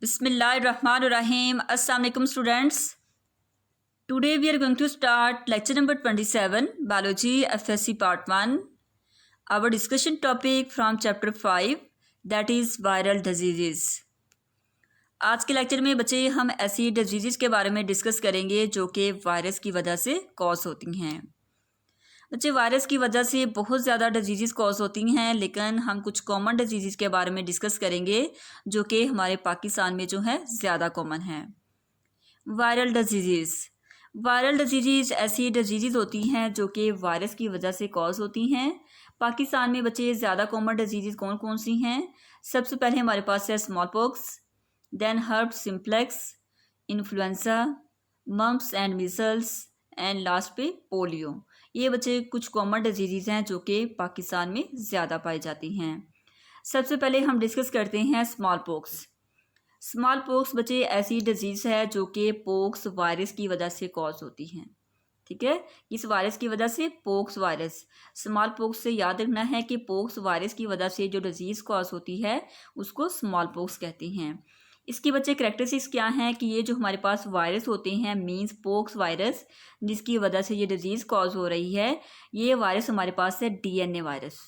Bismillahirrahmanirrahim. Assalamu alaikum students. Today we are going to start lecture number 27 Biology FSC part 1. Our discussion topic from chapter 5 that is viral diseases. आज के lecture में बच्चे हम ऐसी disease के बारे में डिस्कस करेंगे जो कि वायरस की वजह से कॉज होती हैं। बच्चे वायरस की वजह से बहुत ज़्यादा डिजीज़ कॉज होती हैं, लेकिन हम कुछ कॉमन डिजीज़ के बारे में डिस्कस करेंगे जो कि हमारे पाकिस्तान में जो है ज़्यादा कॉमन हैं। वायरल डिजीज़ ऐसी डिजीज़ होती हैं जो कि वायरस की वजह से कॉज होती हैं। पाकिस्तान में बच्चे ज़्यादा कॉमन डिजीज़ कौन कौन सी हैं? सबसे पहले हमारे पास है smallpox, then herpes simplex, influenza, mumps and measles and last पे पोलियो। ये बच्चे कुछ कॉमन डिजीज़ हैं जो कि पाकिस्तान में ज़्यादा पाई जाती हैं। सबसे पहले हम डिस्कस करते हैं स्मॉल पॉक्स। स्मॉल पॉक्स बच्चे ऐसी डिजीज़ है जो कि पॉक्स वायरस की वजह से कॉज होती हैं। ठीक है, इस वायरस की वजह से पॉक्स वायरस, स्मॉल पॉक्स से याद रखना है कि पॉक्स वायरस की वजह से जो डिजीज़ कॉज होती है उसको स्मॉल पॉक्स कहते हैं। इसकी बच्चे करैक्टरिस्टिक्स क्या हैं कि ये जो हमारे पास वायरस होते हैं मींस पॉक्स वायरस, जिसकी वजह से ये डिजीज़ कॉज हो रही है, ये वायरस हमारे पास है डीएनए वायरस।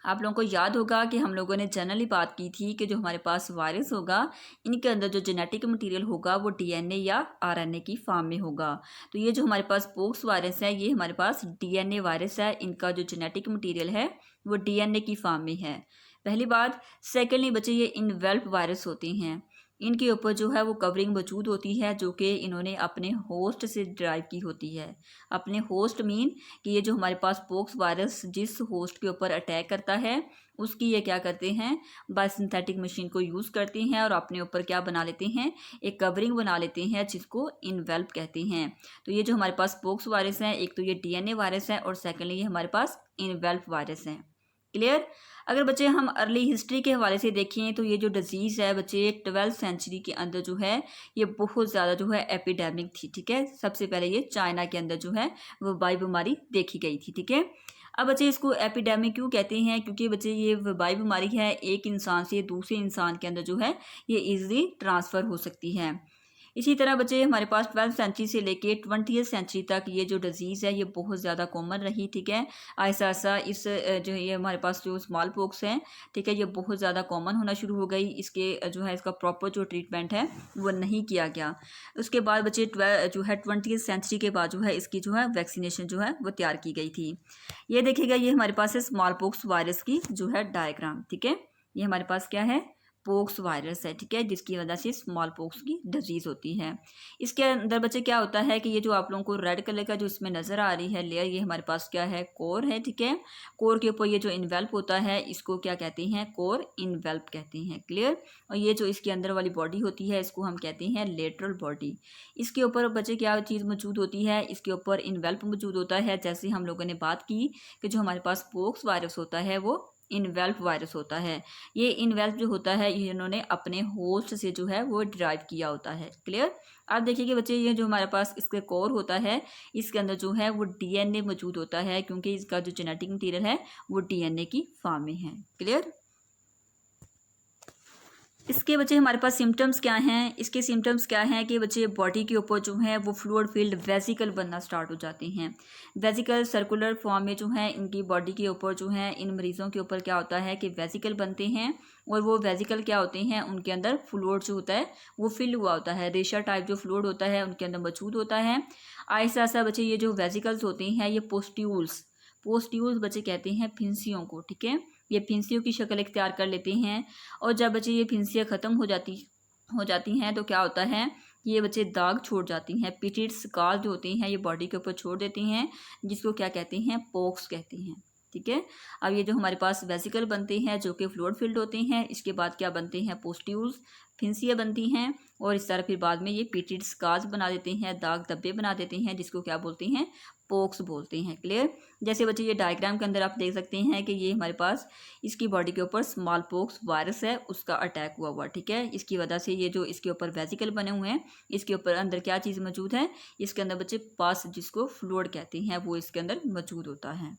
आप लोगों को याद होगा कि हम लोगों ने जनरली बात की थी कि जो हमारे पास वायरस होगा इनके अंदर जो जेनेटिक मटेरियल होगा वो डीएनए या आरएनए की फॉर्म में होगा। तो ये जो हमारे पास पॉक्स वायरस है ये हमारे पास डीएनए वायरस है, इनका जो जेनेटिक मटेरियल है वो डीएनए की फॉर्म में है, पहली बात। सेकेंडली बच्चे ये इनवेल्प वायरस होते हैं, इनके ऊपर जो है वो कवरिंग मौजूद होती है जो कि इन्होंने अपने होस्ट से ड्राइव की होती है। अपने होस्ट मीन कि ये जो हमारे पास पॉक्स वायरस जिस होस्ट के ऊपर अटैक करता है उसकी ये क्या करते हैं, बायोसिंथेटिक मशीन को यूज़ करते हैं और अपने ऊपर क्या बना लेते हैं, एक कवरिंग बना लेते हैं जिसको इनवेल्प कहते हैं। तो ये जो हमारे पास पॉक्स वायरस है, एक तो ये डीएनए वायरस है और सेकेंडली ये हमारे पास इनवेल्प वायरस है। क्लियर? अगर बच्चे हम अर्ली हिस्ट्री के हवाले से देखें तो ये जो डिजीज़ है बच्चे 12th सेंचुरी के अंदर जो है ये बहुत ज़्यादा जो है एपिडेमिक थी। ठीक है, सबसे पहले ये चाइना के अंदर जो है वबाई बीमारी देखी गई थी। ठीक है, अब बच्चे इसको एपिडेमिक क्यों कहते हैं? क्योंकि बच्चे ये वबाई बीमारी है एक इंसान से दूसरे इंसान के अंदर जो है ये ईजिली ट्रांसफ़र हो सकती है। इसी तरह बच्चे हमारे पास 12th सेंचुरी से लेके 20th सेंचुरी तक ये जो डिज़ीज़ है ये बहुत ज़्यादा कॉमन रही। ठीक है, ऐसा ऐसा इस जो है ये हमारे पास जो स्मॉल पॉक्स हैं, ठीक है, ये बहुत ज़्यादा कॉमन होना शुरू हो गई। इसके जो है इसका प्रॉपर जो ट्रीटमेंट है वो नहीं किया गया। उसके बाद बच्चे जो है 20th सेंचुरी के बाद जो है इसकी जो है वैक्सीनेशन जो है वो तैयार की गई थी। ये देखिएगा ये हमारे पास है स्मॉल पॉक्स वायरस की जो है डायग्राम। ठीक है, ये हमारे पास क्या है, पॉक्स वायरस है। ठीक है, जिसकी वजह से स्मॉल पॉक्स की डिजीज़ होती है। इसके अंदर बच्चे क्या होता है कि ये जो आप लोगों को रेड कलर का जो इसमें नज़र आ रही है लेयर, ये हमारे पास क्या है, कोर है। ठीक है, कोर के ऊपर ये जो इन्वेल्प होता है इसको क्या कहते हैं, कोर इन्वेल्प कहते हैं। क्लियर? और ये जो इसके अंदर वाली बॉडी होती है इसको हम कहते हैं लेटरल बॉडी। इसके ऊपर बच्चे क्या चीज़ मौजूद होती है, इसके ऊपर इन्वेल्प मौजूद होता है। जैसे हम लोगों ने बात की कि जो हमारे पास पॉक्स वायरस होता है वो इनवेल्प वायरस होता है। ये इनवेल्प जो होता है ये इन्होंने अपने होस्ट से जो है वो ड्राइव किया होता है। क्लियर? आप देखिए कि बच्चे ये जो हमारे पास इसके कोर होता है इसके अंदर जो है वो डीएनए मौजूद होता है, क्योंकि इसका जो जेनेटिक मटीरियल है वो डीएनए की फॉर्म में है। क्लियर? इसके बच्चे हमारे पास सिम्टम्स क्या हैं? इसके सिम्टम्स क्या हैं कि बच्चे बॉडी के ऊपर जो है वो फ्लूइड फील्ड वेसिकल बनना स्टार्ट हो जाते हैं। वेसिकल सर्कुलर फॉर्म में जो है इनकी बॉडी के ऊपर जो है इन मरीज़ों के ऊपर क्या होता है कि वेसिकल बनते हैं, और वो वेसिकल क्या होते हैं, उनके अंदर फ्लूइड जो होता है वो फिल हुआ होता है, रेशा टाइप जो फ्लूइड होता है उनके अंदर मौजूद होता है। ऐसा ऐसा बच्चे ये जो वेसिकल्स होते हैं ये पोस्ट्यूल्स बच्चे कहते हैं फिंसियों को। ठीक है, ये फिंसियों की शक्ल इख्तियार कर लेते हैं, और जब बच्चे ये फिंसियाँ ख़त्म हो जाती हैं तो क्या होता है, ये बच्चे दाग छोड़ जाती हैं, पिटेड स्कार जो होती हैं ये बॉडी के ऊपर छोड़ देती हैं, जिसको क्या कहते हैं, पॉक्स कहते हैं। ठीक है, अब ये जो हमारे पास वेसिकल बनते हैं जो कि फ्लूइड फिल्ड होते हैं, इसके बाद क्या बनते हैं, पोस्ट्यूल्स, फिंसियाँ बनती हैं, और इस तरह फिर बाद में ये पिटेड स्कार्स बना देते हैं, दाग धब्बे बना देते हैं, जिसको क्या बोलते हैं, पॉक्स बोलते हैं। क्लियर? जैसे बच्चे ये डायग्राम के अंदर आप देख सकते हैं कि ये हमारे पास इसकी बॉडी के ऊपर स्मॉल पॉक्स वायरस है उसका अटैक हुआ। ठीक है, इसकी वजह से ये जो इसके ऊपर वेसिकल बने हुए हैं इसके ऊपर अंदर क्या चीज़ मौजूद है, इसके अंदर बच्चे पास जिसको फ्लूइड कहते हैं वो इसके अंदर मौजूद होता है।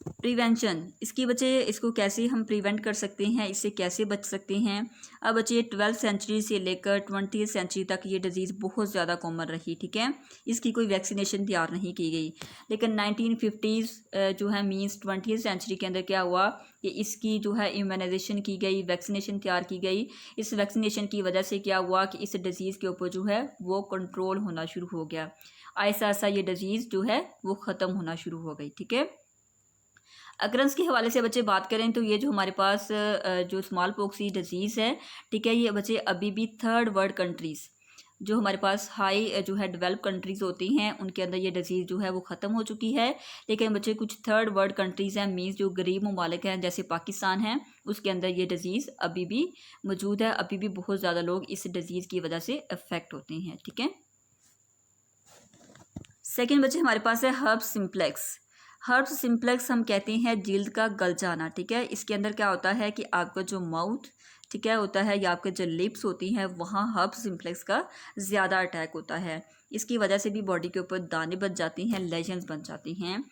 प्रिवेंशन, इसकी बच्चे इसको कैसे हम प्रिवेंट कर सकते हैं, इससे कैसे बच सकते हैं। अब बच्चे 12th सेंचुरी से लेकर 20th सेंचुरी तक ये डिज़ीज़ बहुत ज़्यादा कॉमन रही, ठीक है। इसकी कोई वैक्सीनेशन तैयार नहीं की गई, लेकिन 1950s जो है मीन्स 20th सेंचुरी के अंदर क्या हुआ कि इसकी जो है इम्यूनाइजेशन की गई, वैक्सीनेशन तैयार की गई। इस वैक्सीनेशन की वजह से क्या हुआ कि इस डिज़ीज़ के ऊपर जो है वो कंट्रोल होना शुरू हो गया। ऐसा ऐसा ये डिज़ीज़ जो है वो ख़त्म होना शुरू हो गई, ठीक है। अक्रंस के हवाले से बच्चे बात करें तो ये जो हमारे पास जो स्मॉल पॉक्स डिजीज़ है, ठीक है, ये बच्चे अभी भी थर्ड वर्ल्ड कंट्रीज़ जो हमारे पास हाई जो है डेवलप कंट्रीज़ होती हैं उनके अंदर ये डिज़ीज़ जो है वो ख़त्म हो चुकी है। लेकिन बच्चे कुछ थर्ड वर्ल्ड कंट्रीज़ हैं, मीन्स जो गरीब ममालिक हैं जैसे पाकिस्तान है, उसके अंदर ये डिज़ीज़ अभी भी मौजूद है। अभी भी बहुत ज़्यादा लोग इस डिज़ीज़ की वजह से अफेक्ट होते हैं, ठीक है। सेकेंड बच्चे हमारे पास है हर्ब्स सिम्प्लेक्स। हर्ब्स सिम्प्लेक्स हम कहते हैं जिल्द का गल जाना, ठीक है। इसके अंदर क्या होता है कि आपका जो माउथ, ठीक है, होता है या आपके जो लिप्स होती हैं वहाँ हर्ब्स सिम्प्लेक्स का ज़्यादा अटैक होता है। इसकी वजह से भी बॉडी के ऊपर दाने बन जाती हैं, लेजन्स बन जाती हैं।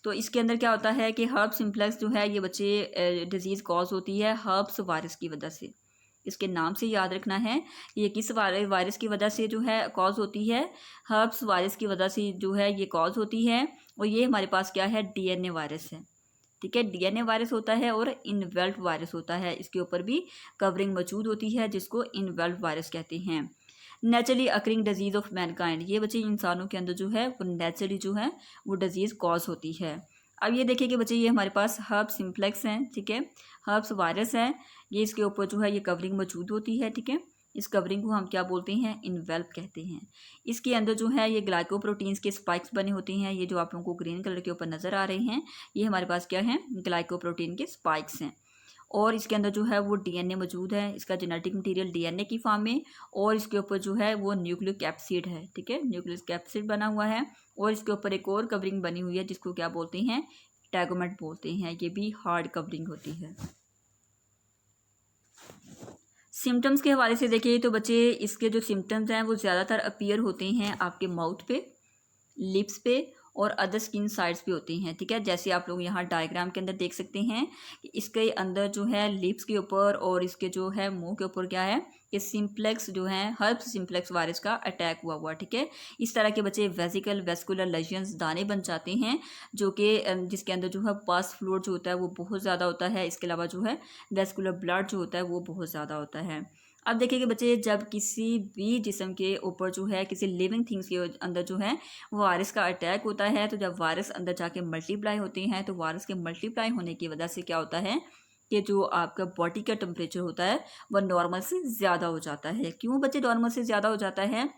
तो इसके अंदर क्या होता है कि हर्ब्स सिम्प्लेक्स जो है ये बच्चे डिज़ीज़ कॉज होती है हर्ब्स वायरस की वजह से। इसके नाम से याद रखना है कि ये किस वायरस की वजह से जो है कॉज होती है, हर्ब्स वायरस की वजह से जो है ये कॉज होती है। और ये हमारे पास क्या है, डीएनए वायरस है, ठीक है। डीएनए वायरस होता है और इनवेल्व वायरस होता है, इसके ऊपर भी कवरिंग मौजूद होती है जिसको इनवेल्व वायरस कहते हैं। Naturally occurring disease of Mankind, ये बच्चे इंसानों के अंदर जो है वो नेचुरली जो है वो डिजीज़ कॉज होती है। अब ये देखिए कि बच्चे ये हमारे पास हर्ब सिम्प्लेक्स हैं, ठीक है, हर्ब्स वायरस है, ये इसके ऊपर जो है ये कवरिंग मौजूद होती है, ठीक है। इस कवरिंग को हम क्या बोलते हैं, इनवेल्प कहते हैं। इसके अंदर जो है ये ग्लाइकोप्रोटीन्स के स्पाइक्स बने होते हैं, ये जो आप लोगों को ग्रीन कलर के ऊपर नज़र आ रहे हैं ये हमारे पास क्या है, ग्लाइकोप्रोटीन के स्पाइक्स हैं। और इसके अंदर जो है वो डीएनए मौजूद है, इसका जेनेटिक मटेरियल डीएनए की फॉर्म में, और इसके ऊपर जो है वो न्यूक्लिक एसिड है, ठीक है, न्यूक्लिक एसिड बना हुआ है। और इसके ऊपर एक और कवरिंग बनी हुई है जिसको क्या बोलते हैं, टैगोमेट बोलते हैं, ये भी हार्ड कवरिंग होती है। सिम्टम्स के हवाले से देखिए तो बच्चे इसके जो सिम्टम्स हैं वो ज़्यादातर अपीयर होते हैं आपके माउथ पे, लिप्स पे और अदर स्किन साइड्स पे होती हैं, ठीक है। जैसे आप लोग यहाँ डायग्राम के अंदर देख सकते हैं कि इसके अंदर जो है लिप्स के ऊपर और इसके जो है मुंह के ऊपर क्या है कि सिम्प्लेक्स जो है हर्ब्स सिम्प्लेक्स वायरस का अटैक हुआ, ठीक है। इस तरह के बच्चे वेस्कुलर लेजन्स दाने बन जाते हैं जो कि जिसके अंदर जो है पास फ्लूइड जो होता है वो बहुत ज़्यादा होता है। इसके अलावा जो है वेस्कुलर ब्लड जो होता है वो बहुत ज़्यादा होता है। अब देखिए कि बच्चे जब किसी भी जिस्म के ऊपर जो है किसी लिविंग थिंग्स के अंदर जो है वायरस का अटैक होता है, तो जब वायरस अंदर जाके मल्टीप्लाई होते हैं तो वायरस के मल्टीप्लाई होने की वजह से क्या होता है कि जो आपका बॉडी का टेम्परेचर होता है वह नॉर्मल से ज़्यादा हो जाता है। क्यों बच्चे नॉर्मल से ज़्यादा हो जाता है,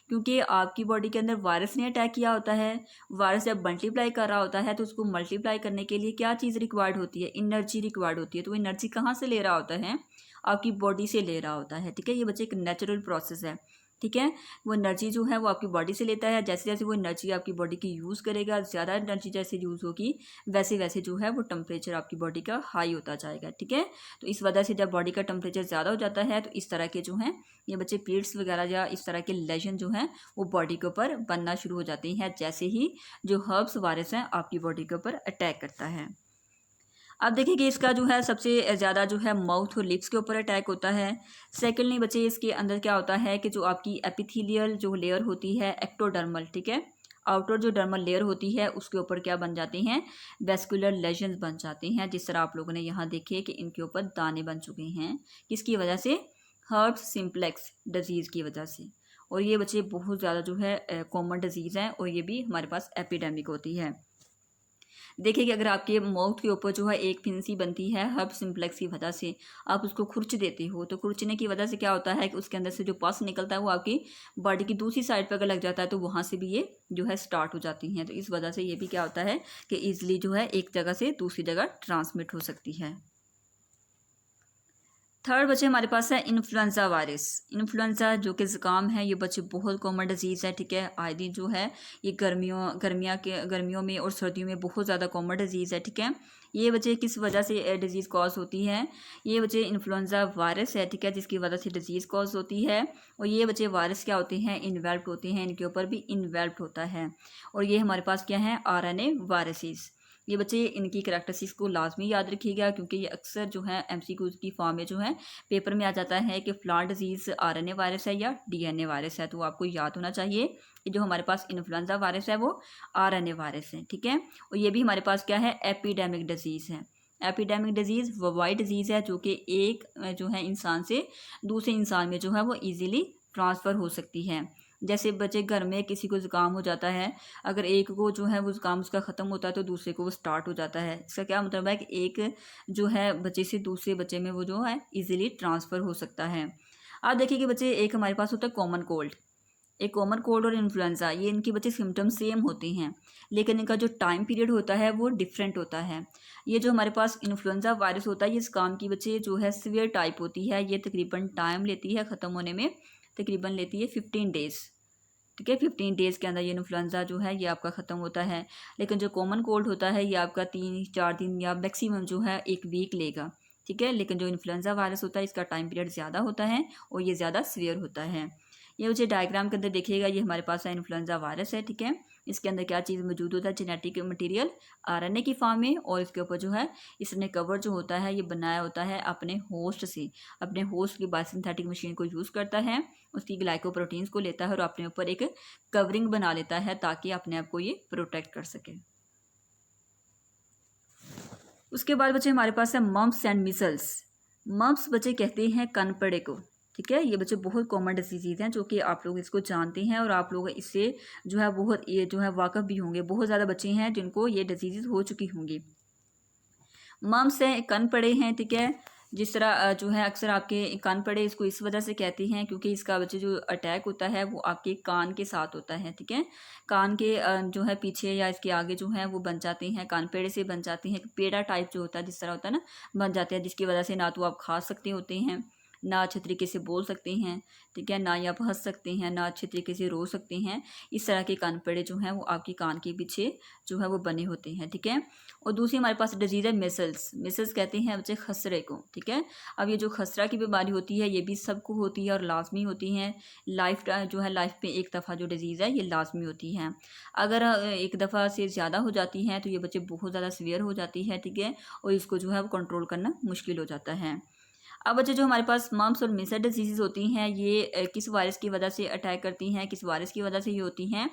क्योंकि आपकी बॉडी के अंदर वायरस ने अटैक किया होता है। वायरस जब मल्टीप्लाई कर रहा होता है तो उसको मल्टीप्लाई करने के लिए क्या चीज़ रिक्वायर्ड होती है, एनर्जी रिक्वायर्ड होती है। तो वो एनर्जी कहाँ से ले रहा होता है, आपकी बॉडी से ले रहा होता है, ठीक है। ये बच्चे एक नेचुरल प्रोसेस है, ठीक है। वो एनर्जी जो है वो आपकी बॉडी से लेता है। जैसे जैसे वो एनर्जी आपकी बॉडी की यूज़ करेगा, ज़्यादा एनर्जी जैसे यूज़ होगी वैसे वैसे जो है वो टेम्परेचर आपकी बॉडी का हाई होता जाएगा, ठीक है। तो इस वजह से जब बॉडी का टेम्परेचर ज़्यादा हो जाता है तो इस तरह के जो हैं ये बच्चे पीरियड्स वगैरह या इस तरह के लेजन जो हैं वो बॉडी के ऊपर बनना शुरू हो जाते हैं जैसे ही जो हर्ब्स वायरस हैं आपकी बॉडी के ऊपर अटैक करता है। अब देखिए कि इसका जो है सबसे ज़्यादा जो है माउथ और लिप्स के ऊपर अटैक होता है। सेकेंडली बच्चे इसके अंदर क्या होता है कि जो आपकी एपिथेलियल जो लेयर होती है एक्टोडर्मल, ठीक है, आउटर जो डर्मल लेयर होती है उसके ऊपर क्या बन जाते हैं, वेस्कुलर लेजन्स बन जाते हैं। जिस तरह आप लोगों ने यहाँ देखे कि इनके ऊपर दाने बन चुके हैं, किसकी वजह से, हर्ब्स सिम्प्लेक्स डिजीज़ की वजह से। और ये बच्चे बहुत ज़्यादा जो है कॉमन डिजीज़ हैं और ये भी हमारे पास एपिडेमिक होती है। देखिए कि अगर आपके माउथ के ऊपर जो है एक फिंसी बनती है हर्ब सिम्प्लेक्स की वजह से, आप उसको खुरच देते हो, तो खुरचने की वजह से क्या होता है कि उसके अंदर से जो पस निकलता है वो आपकी बॉडी की दूसरी साइड पर अगर लग जाता है तो वहाँ से भी ये जो है स्टार्ट हो जाती हैं। तो इस वजह से ये भी क्या होता है कि ईजिली जो है एक जगह से दूसरी जगह ट्रांसमिट हो सकती है। थर्ड बच्चे हमारे पास है इन्फ्लुएंजा वायरस। इन्फ्लुएंजा जो कि ज़ुकाम है, ये बच्चे बहुत कॉमन डिजीज़ है, ठीक है। आए दिन जो है ये गर्मियों में और सर्दियों में बहुत ज़्यादा कॉमन डिजीज़ है, ठीक है। ये बच्चे किस वजह से डिजीज़ कॉज होती है, ये बच्चे इन्फ्लुएंजा वायरस है, ठीक है, जिसकी वजह से डिजीज़ कॉज होती है। और ये बच्चे वायरस क्या होते हैं, इन्वेल्प्ड होते हैं, इनके ऊपर भी इन्वेल्प्ड होता है। और ये हमारे पास क्या है, RNA वायरसेस। ये बच्चे इनकी करैक्टरिस्टिक्स को लाजमी याद रखिएगा, क्योंकि ये अक्सर जो है एमसीक्यूज की फॉर्म में जो है पेपर में आ जाता है कि फ्लैट डिजीज़ आरएनए वायरस है या डीएनए वायरस है। तो आपको याद होना चाहिए कि जो हमारे पास इन्फ्लुएंजा वायरस है वो आरएनए वायरस है, ठीक है। और ये भी हमारे पास क्या है, एपिडेमिक डिजीज़ है। एपिडेमिक डिजीज़ वबाई डिजीज़ है, जो कि एक जो है इंसान से दूसरे इंसान में जो है वो ईजीली ट्रांसफ़र हो सकती है। जैसे बच्चे घर में किसी को ज़ुकाम हो जाता है, अगर एक को जो है वो ज़ुकाम उसका ख़त्म होता है तो दूसरे को वो स्टार्ट हो जाता है। इसका क्या मतलब है कि एक जो है बच्चे से दूसरे बच्चे में वो जो है ईज़िली ट्रांसफ़र हो सकता है। आप देखिए कि बच्चे एक हमारे पास होता है कॉमन कोल्ड। एक कॉमन कोल्ड और इन्फ्लुएंजा, ये इनके बच्चे सिम्टम्स सेम होते हैं, लेकिन इनका जो टाइम पीरियड होता है वो डिफरेंट होता है। ये जो हमारे पास इन्फ्लुएंजा वायरस होता है, ये ज़ुकाम की बच्चे जो है सीवियर टाइप होती है। ये तकरीबन टाइम लेती है ख़त्म होने में, तकरीबन लेती है 15 डेज़, ठीक है। 15 डेज़ के अंदर ये इन्फ्लुएंजा जो है ये आपका ख़त्म होता है। लेकिन जो कॉमन कोल्ड होता है ये आपका 3-4 दिन या मैक्सिमम जो है 1 वीक लेगा, ठीक है। लेकिन जो इन्फ्लुएंजा वायरस होता है इसका टाइम पीरियड ज़्यादा होता है और ये ज़्यादा सीवियर होता है। ये मुझे डायग्राम के अंदर देखिएगा, ये हमारे पास है इन्फ्लुएंजा वायरस है, ठीक है। इसके अंदर क्या चीज़ मौजूद होता है, जेनेटिक मटेरियल आरएनए की फॉर्म में, और इसके ऊपर जो है इसने कवर जो होता है ये बनाया होता है अपने होस्ट से। अपने होस्ट की बायोसिंथेटिक मशीन को यूज़ करता है, उसकी ग्लाइकोप्रोटीन्स को लेता है और अपने ऊपर एक कवरिंग बना लेता है ताकि अपने आप को ये प्रोटेक्ट कर सके। उसके बाद बच्चे हमारे पास है मम्प्स एंड मिसल्स। मम्प्स बच्चे कहते हैं कनपड़े को, ठीक है। ये बच्चे बहुत कॉमन डिजीज़ हैं जो कि आप लोग इसको जानते हैं और आप लोग इससे जो है बहुत ये जो है वाकफ़ भी होंगे। बहुत ज़्यादा बच्चे हैं जिनको ये डिजीज़ हो चुकी होंगी। मम्प्स हैं, कनपड़े हैं, ठीक है। जिस तरह जो है अक्सर आपके कान पड़े इसको इस वजह से कहते हैं क्योंकि इसका बच्चे जो अटैक होता है वो आपके कान के साथ होता है, ठीक है। कान के जो है पीछे या इसके आगे जो है वो बन जाते हैं, कान पेड़े से बन जाते हैं। पेड़ा टाइप जो होता है जिस तरह होता है ना, बन जाते हैं, जिसकी वजह से ना तो आप खा सकते होते हैं, ना अच्छे तरीके से बोल सकते हैं, ठीक है, ना ही आप हंस सकते हैं, ना अच्छे तरीके से रो सकते हैं। इस तरह के कान पेड़े जो हैं वो आपके कान के पीछे जो है वो बने होते हैं, ठीक है। और दूसरी हमारे पास डिजीज़ है मिसल्स। मिसल्स कहते हैं बच्चे खसरे को, ठीक है। अब ये जो खसरा की बीमारी होती है ये भी सबको होती है और लाजमी होती है। लाइफ जो है लाइफ में एक दफ़ा जो डिजीज़ है ये लाजमी होती है। अगर एक दफ़ा से ज़्यादा हो जाती हैं तो ये बच्चे बहुत ज़्यादा सीवियर हो जाती है, ठीक है, और इसको जो है वो कंट्रोल करना मुश्किल हो जाता है। अब बच्चे जो हमारे पास मम्प्स और मिसल्स डिजीज़ होती हैं ये किस वायरस की वजह से अटैक करती हैं, किस वायरस की वजह से ये होती हैं,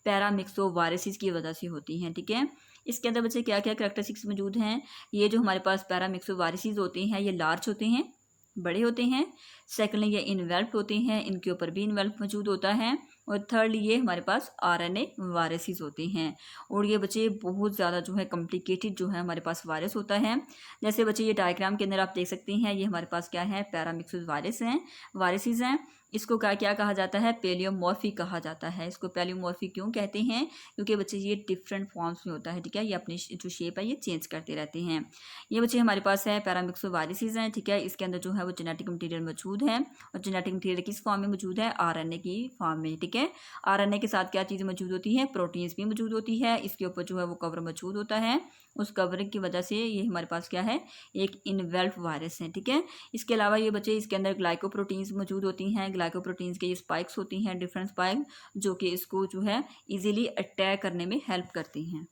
पैरामिक्सो वायरसिस की वजह से होती हैं, ठीक है। इसके अंदर बच्चे क्या क्या करैक्टरिस्टिक्स मौजूद हैं, ये जो हमारे पास पैरामिक्सो वायरसिस होते हैं ये लार्ज होते हैं, बड़े होते हैं। सेकेंडली ये इन्वेल्प होते हैं, इनके ऊपर भी इन्वेल्प मौजूद होता है। और थर्डली ये हमारे पास आरएनए वायरसेस होते हैं। और ये बच्चे बहुत ज़्यादा जो है कॉम्प्लिकेटेड जो है हमारे पास वायरस होता है। जैसे बच्चे ये डायग्राम के अंदर आप देख सकते हैं, ये हमारे पास क्या है, पैरामिक्सस वायरस हैं, वायरसेस हैं। इसको क्या क्या कहा जाता है, पेलियोमॉर्फी कहा जाता है। इसको पेलियोमॉर्फी क्यों कहते हैं, क्योंकि बच्चे ये डिफरेंट फॉर्म्स में होता है, ठीक है, ये अपनी जो शेप है ये चेंज करते रहते हैं। ये बच्चे हमारे पास है पैरामिक्सो वायरसेस हैं, ठीक है। इसके अंदर जो है वो जेनेटिक मटेरियल मौजूद है, और जेनेटिक मटेरियल किस फॉर्म में मौजूद है, आरएनए की फॉर्म में, ठीक है। आरएनए के साथ क्या चीज़ मौजूद होती है, प्रोटीन्स भी मौजूद होती है। इसके ऊपर जो है वो कवर मौजूद होता है, उस कवरिंग की वजह से ये हमारे पास क्या है, एक इनवेल्प वायरस है, ठीक है। इसके अलावा ये बच्चे इसके अंदर ग्लाइकोप्रोटीन्स मौजूद होती हैं। ग्लाइकोप्रोटीन्स के ये स्पाइक्स होती हैं, डिफरेंट स्पाइक, जो कि इसको जो है इजीली अटैक करने में हेल्प करती हैं।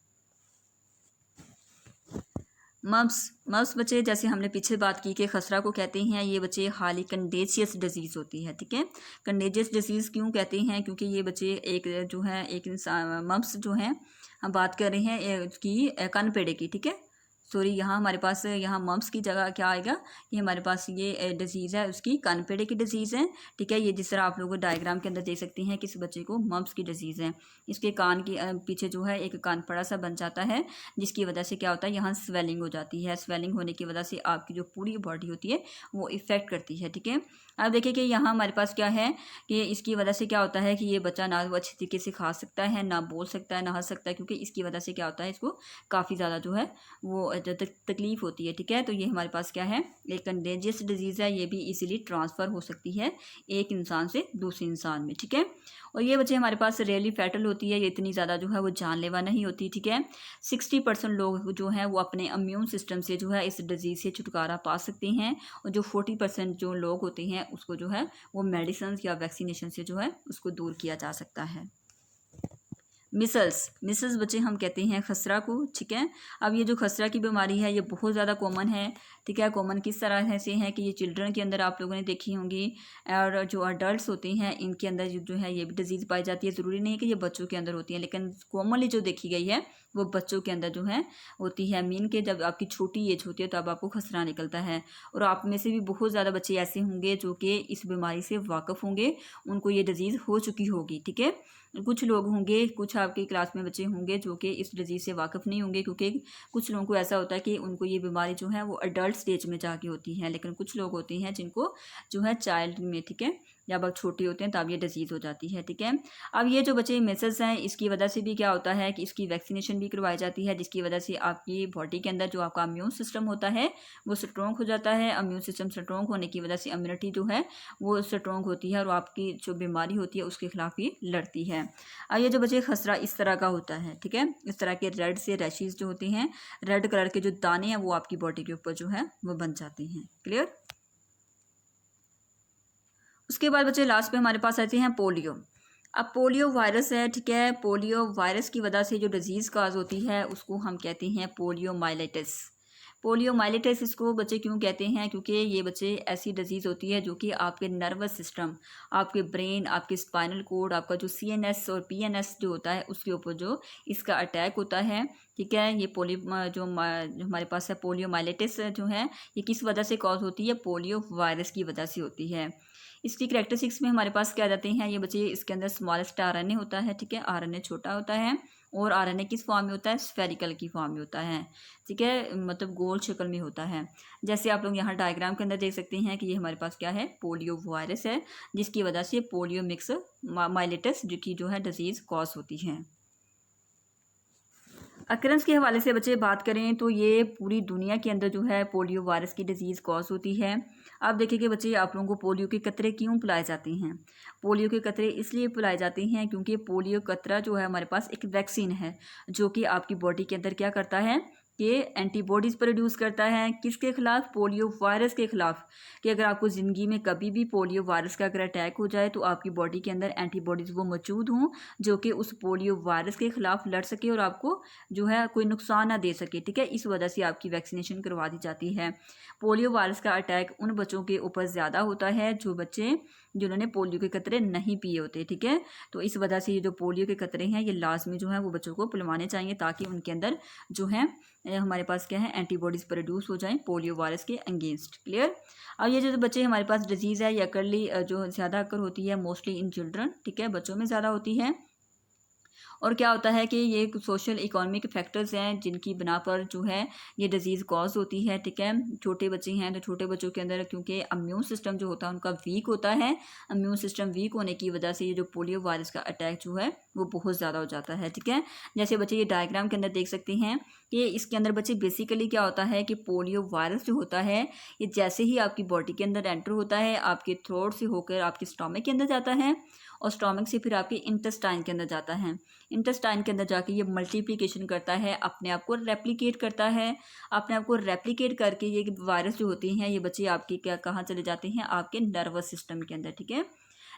मम्प्स बच्चे जैसे हमने पीछे बात की कि खसरा को कहते हैं, ये बच्चे हाली कंडेजियस डिजीज़ होती है, ठीक है। कंडेजियस डिजीज़ क्यों कहते हैं, क्योंकि ये बच्चे एक जो है एक इंसान मम्प्स जो हैं, हम बात कर रहे हैं उसकी कनपेड़े की, ठीक है। सॉरी, यहाँ हमारे पास यहाँ मम्प्स की जगह क्या आएगा, ये हमारे पास ये डिजीज़ है उसकी कनपेड़े की डिजीज़ है, ठीक है। ये जिस तरह आप लोग डायग्राम के अंदर देख सकते हैं किस बच्चे को मम्प्स की डिजीज़ है। इसके कान की पीछे जो है एक कान पड़ा सा बन जाता है, जिसकी वजह से क्या होता है, यहाँ स्वेलिंग हो जाती है। स्वेलिंग होने की वजह से आपकी जो पूरी बॉडी होती है वो इफ़ेक्ट करती है, ठीक है। अब देखिए कि यहाँ हमारे पास क्या है कि इसकी वजह से क्या होता है कि ये बच्चा ना वो अच्छी तरीके से खा सकता है, ना बोल सकता है, ना हंस सकता है, क्योंकि इसकी वजह से क्या होता है इसको काफ़ी ज़्यादा जो है वो तकलीफ़ होती है, ठीक है। तो ये हमारे पास क्या है, एक कंटेजियस डिजीज़ है, ये भी इजीली ट्रांसफ़र हो सकती है एक इंसान से दूसरे इंसान में, ठीक है। और ये बच्चे हमारे पास रेयरली फैटल होती है, ये इतनी ज़्यादा जो है वो जानलेवा नहीं होती, ठीक है। 60% लोग जो हैं वो अपने इम्यून सिस्टम से जो है इस डिज़ीज़ से छुटकारा पा सकते हैं, और जो 40% जो लोग होते हैं उसको जो है वो मेडिसिन या वैक्सीनेशन से जो है उसको दूर किया जा सकता है। मिसल्स बच्चे हम कहते हैं खसरा को, ठीक है। अब ये जो खसरा की बीमारी है ये बहुत ज़्यादा कॉमन है, ठीक है। कॉमन किस तरह से है कि ये चिल्ड्रन के अंदर आप लोगों ने देखी होंगी, और जो अडल्ट होते हैं इनके अंदर जो है ये भी डिजीज़ पाई जाती है। ज़रूरी नहीं है कि ये बच्चों के अंदर होती है, लेकिन कॉमनली जो देखी गई है वो बच्चों के अंदर जो है होती है। मीन के जब आपकी छोटी एज होती है तो अब आपको खसरा निकलता है, और आप में से भी बहुत ज़्यादा बच्चे ऐसे होंगे जो कि इस बीमारी से वाकिफ़ होंगे, उनको ये डिजीज़ हो चुकी होगी, ठीक है। कुछ लोग होंगे, कुछ आपकी क्लास में बच्चे होंगे जो कि इस डिजीज़ से वाकिफ़ नहीं होंगे, क्योंकि कुछ लोगों को ऐसा होता है कि उनको ये बीमारी जो है वो अडल्ट स्टेज में जाके होती है, लेकिन कुछ लोग होते हैं जिनको जो है चाइल्ड में, ठीक है, जब आप छोटे होते हैं तब ये डिजीज़ हो जाती है, ठीक है। अब ये जो बच्चे मिसेस हैं इसकी वजह से भी क्या होता है कि इसकी वैक्सीनेशन भी करवाई जाती है, जिसकी वजह से आपकी बॉडी के अंदर जो आपका इम्यून सिस्टम होता है वो स्ट्रॉन्ग हो जाता है। इम्यून सिस्टम स्ट्रॉन्ग होने की वजह से इम्यूनिटी जो है वो स्ट्रॉन्ग होती है, और आपकी जो बीमारी होती है उसके खिलाफ ये लड़ती है। अब ये जो बच्चे खसरा इस तरह का होता है, ठीक है, इस तरह के रेड से रैशेज जो होते हैं, रेड कलर के जो दाने हैं वो आपकी बॉडी के ऊपर जो है वो बन जाते हैं। क्लियर। उसके बाद बच्चे लास्ट पे हमारे पास आते हैं पोलियो। अब पोलियो वायरस है, ठीक है। पोलियो वायरस की वजह से जो डिजीज़ काज होती है उसको हम कहते हैं पोलियोमाइलिटिस। पोलियोमाइलिटिस इसको बच्चे क्यों कहते हैं, क्योंकि ये बच्चे ऐसी डिजीज़ होती है जो कि आपके नर्वस सिस्टम, आपके ब्रेन, आपके स्पाइनल कोड, आपका जो CNS और PNS जो होता है उसके ऊपर जो इसका अटैक होता है, ठीक है। ये जो हमारे पास है पोलियोमाइलिटिस जो है ये किस वजह से कॉज होती है, पोलियो वायरस की वजह से होती है। इसकी करैक्टरिस्टिक्स में हमारे पास क्या जाते हैं, ये बच्चे इसके अंदर स्मॉलेस्ट RNA होता है, ठीक है। RNA छोटा होता है, और RNA किस फॉर्म में होता है, स्फेरिकल की फॉर्म में होता है, ठीक है, मतलब गोल शक्ल में होता है। जैसे आप लोग यहाँ डायग्राम के अंदर देख सकते हैं कि ये हमारे पास क्या है, पोलियो वायरस है, जिसकी वजह से पोलियो मिक्स माइलिटिस जो है डिजीज़ कॉज होती है। अक्रंस के हवाले से बच्चे बात करें तो ये पूरी दुनिया के अंदर जो है पोलियो वायरस की डिजीज़ कॉज होती है। आप देखिए बच्चे, आप लोगों को पोलियो के कतरे क्यों पिलाए जाते हैं। पोलियो के कतरे इसलिए पिलाए जाते हैं क्योंकि पोलियो कतरा जो है हमारे पास एक वैक्सीन है जो कि आपकी बॉडी के अंदर क्या करता है कि एंटीबॉडीज़ प्रोड्यूस करता है, किसके खिलाफ, पोलियो वायरस के खिलाफ। कि अगर आपको ज़िंदगी में कभी भी पोलियो वायरस का अगर अटैक हो जाए तो आपकी बॉडी के अंदर एंटीबॉडीज़ वो मौजूद हों जो कि उस पोलियो वायरस के खिलाफ लड़ सके और आपको जो है कोई नुकसान ना दे सके, ठीक है। इस वजह से आपकी वैक्सीनेशन करवा दी जाती है। पोलियो वायरस का अटैक उन बच्चों के ऊपर ज़्यादा होता है जो बच्चे जिन्होंने पोलियो के कतरे नहीं पिए होते, ठीक है। तो इस वजह से ये जो पोलियो के कतरे हैं ये लाजमी जो है वो बच्चों को पिलवाने चाहिए, ताकि उनके अंदर जो है हमारे पास क्या है, एंटीबॉडीज़ प्रोड्यूस हो जाएं पोलियो वायरस के अगेंस्ट। क्लियर। अब ये जो बच्चे हमारे पास डिजीज़ है ये अकरली जो ज़्यादा अकर होती है मोस्टली इन चिल्ड्रन, ठीक है, बच्चों में ज़्यादा होती है। और क्या होता है कि ये सोशल इकोनॉमिक फैक्टर्स हैं जिनकी बिना पर जो है ये डिजीज़ कॉज होती है, ठीक है। छोटे बच्चे हैं तो छोटे बच्चों के अंदर क्योंकि इम्यून सिस्टम जो होता है उनका वीक होता है, इम्यून सिस्टम वीक होने की वजह से ये जो पोलियो वायरस का अटैक जो है वो बहुत ज़्यादा हो जाता है, ठीक है। जैसे बच्चे ये डायग्राम के अंदर देख सकते हैं कि इसके अंदर बच्चे बेसिकली क्या होता है कि पोलियो वायरस जो होता है ये जैसे ही आपकी बॉडी के अंदर एंटर होता है आपके थ्रोट से होकर आपके स्टोमक के अंदर जाता है, और स्टोमक से फिर आपके इंटेस्टाइन के अंदर जाता है। इंटेस्टाइन के अंदर जाके ये मल्टीप्लिकेशन करता है, अपने आप को रेप्लिकेट करता है। अपने आप को रेप्लिकेट करके ये वायरस जो होती हैं ये बच्चे आपके क्या कहाँ चले जाते हैं, आपके नर्वस सिस्टम के अंदर, ठीक है।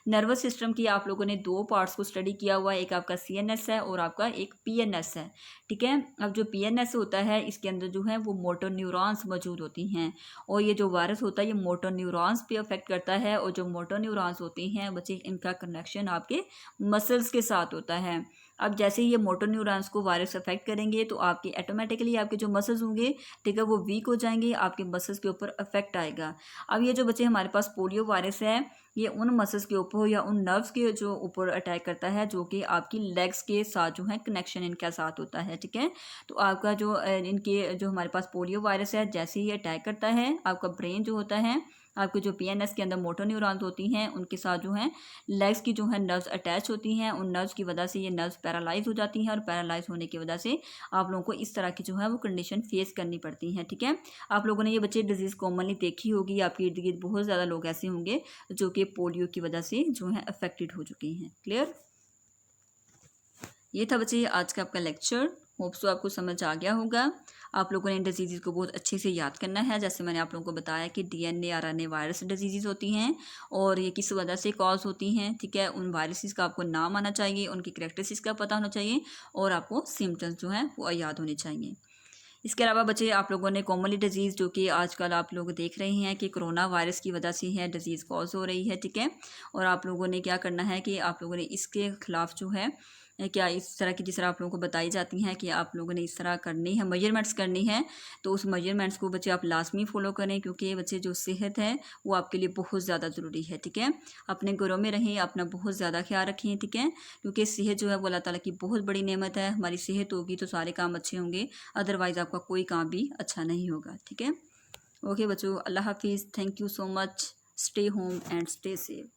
नर्वस सिस्टम की आप लोगों ने दो पार्ट्स को स्टडी किया हुआ है, एक आपका CNS है और आपका एक PNS है, ठीक है। अब जो PNS होता है इसके अंदर जो है वो मोटर न्यूरॉन्स मौजूद होती हैं, और ये जो वायरस होता है ये मोटर न्यूरॉन्स पे अफेक्ट करता है, और जो मोटर न्यूरॉन्स होते हैं बच्चे इनका कनेक्शन आपके मसल्स के साथ होता है। अब जैसे ही ये मोटर न्यूरॉन्स को वायरस अफेक्ट करेंगे तो आपके ऑटोमेटिकली आपके जो मसल्स होंगे, ठीक है, वो वीक हो जाएंगे, आपके मसल्स के ऊपर अफेक्ट आएगा। अब ये जो बच्चे हमारे पास पोलियो वायरस है ये उन मसल्स के ऊपर या उन नर्व्स के जो ऊपर अटैक करता है जो कि आपकी लेग्स के साथ जो है कनेक्शन इनके साथ होता है, ठीक है। तो आपका जो इनके जो हमारे पास पोलियो वायरस है जैसे ही अटैक करता है आपका ब्रेन जो होता है, आपके जो PNS के अंदर मोटर न्यूरॉन्स होती हैं उनके साथ जो है लेग्स की जो है नर्व्स अटैच होती हैं, उन नर्व्स की वजह से ये नर्व्स पैरालाइज हो जाती हैं, और पैरालाइज होने की वजह से आप लोगों को इस तरह की जो है वो कंडीशन फेस करनी पड़ती हैं, ठीक है। आप लोगों ने ये बच्चे डिजीज़ कॉमनली देखी होगी, आपके इर्द गिर्द बहुत ज़्यादा लोग ऐसे होंगे जो कि पोलियो की वजह से जो है अफेक्टेड हो चुके हैं। क्लियर। ये था बच्चे आज का आपका लेक्चर। होप्स तो आपको समझ आ गया होगा। आप लोगों ने इन डिजीज़ को बहुत अच्छे से याद करना है। जैसे मैंने आप लोगों को बताया कि DNA RNA वायरस डिजीज़ होती हैं और ये किस वजह से कॉज होती हैं, ठीक है। उन वायरसेस का आपको नाम आना चाहिए, उनकी कैरेक्टरिस्टिक्स का पता होना चाहिए और आपको सिम्टम्स जो हैं वो याद होने चाहिए। इसके अलावा बच्चे आप लोगों ने कॉमनली डिजीज़ जो कि आजकल आप लोग देख रहे हैं कि कोरोना वायरस की वजह से है डिजीज़ कॉज हो रही है, ठीक है। और आप लोगों ने क्या करना है कि आप लोगों ने इसके खिलाफ जो है क्या इस तरह की जिस तरह आप लोगों को बताई जाती हैं कि आप लोगों ने इस तरह करनी है, मेजरमेंट्स करनी है, तो उस मेजरमेंट्स को बच्चे आप लाजमी फॉलो करें क्योंकि बच्चे जो सेहत है वो आपके लिए बहुत ज़्यादा ज़रूरी है, ठीक है। अपने घरों में रहें, अपना बहुत ज़्यादा ख्याल रखें, ठीक है, क्योंकि सेहत जो है वो अल्लाह ताला की बहुत बड़ी नेमत है। हमारी सेहत होगी तो सारे काम अच्छे होंगे, अदरवाइज़ आपका कोई काम भी अच्छा नहीं होगा, ठीक है। ओके बच्चों, अल्लाह हाफिज़, thank you so much, stay home and stay safe.